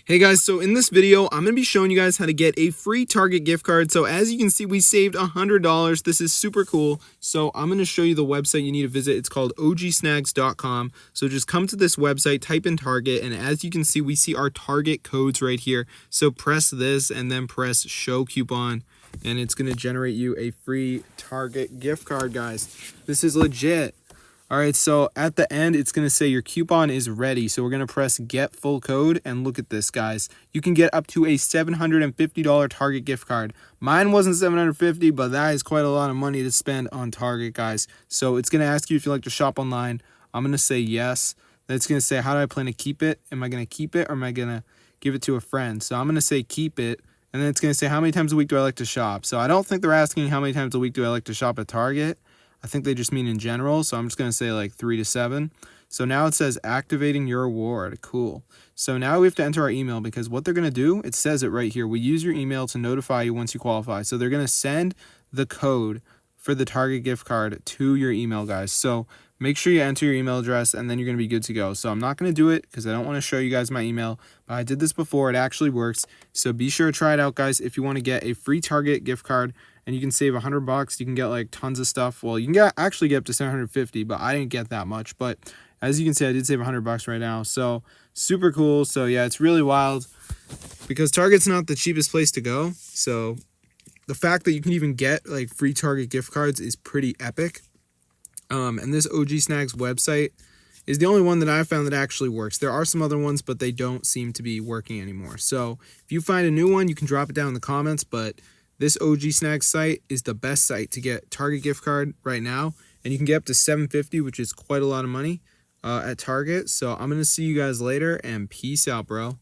Hey guys, so in this video, I'm going to be showing you guys how to get a free Target gift card. So as you can see, we saved $100. This is super cool. So I'm going to show you the website you need to visit. It's called ogsnags.com. So just come to this website, type in Target, and as you can see, we see our Target codes right here. So press this and then press show coupon, and it's going to generate you a free Target gift card, guys. This is legit. All right, so at the end, it's going to say your coupon is ready. So we're going to press get full code, and look at this, guys. You can get up to a $750 Target gift card. Mine wasn't $750, but that is quite a lot of money to spend on Target, guys. So it's going to ask you if you like to shop online. I'm going to say yes. Then it's going to say, how do I plan to keep it? Am I going to keep it or am I going to give it to a friend? So I'm going to say keep it. And then it's going to say, how many times a week do I like to shop? So I don't think they're asking how many times a week do I like to shop at Target. I think they just mean in general, so I'm just going to say like 3 to 7. So now it says activating your reward. Cool. So now we have to enter our email, because what they're going to do, it says it right here. We use your email to notify you once you qualify. So they're going to send the code for the Target gift card to your email, guys. So make sure you enter your email address, and then you're going to be good to go. So I'm not going to do it because I don't want to show you guys my email, but I did this before. It actually works. So be sure to try it out, guys, if you want to get a free Target gift card. And you can save $100. You can get like tons of stuff. Well, you can actually get up to $750, but I didn't get that much. But as you can see, I did save $100 right now. So super cool. So yeah, it's really wild because Target's not the cheapest place to go. So the fact that you can even get like free Target gift cards is pretty epic. And this OG Snags website is the only one that I found that actually works. There are some other ones, but they don't seem to be working anymore. So if you find a new one, you can drop it down in the comments. But this OG Snags site is the best site to get Target gift card right now. And you can get up to $750, which is quite a lot of money at Target. So I'm going to see you guys later, and peace out, bro.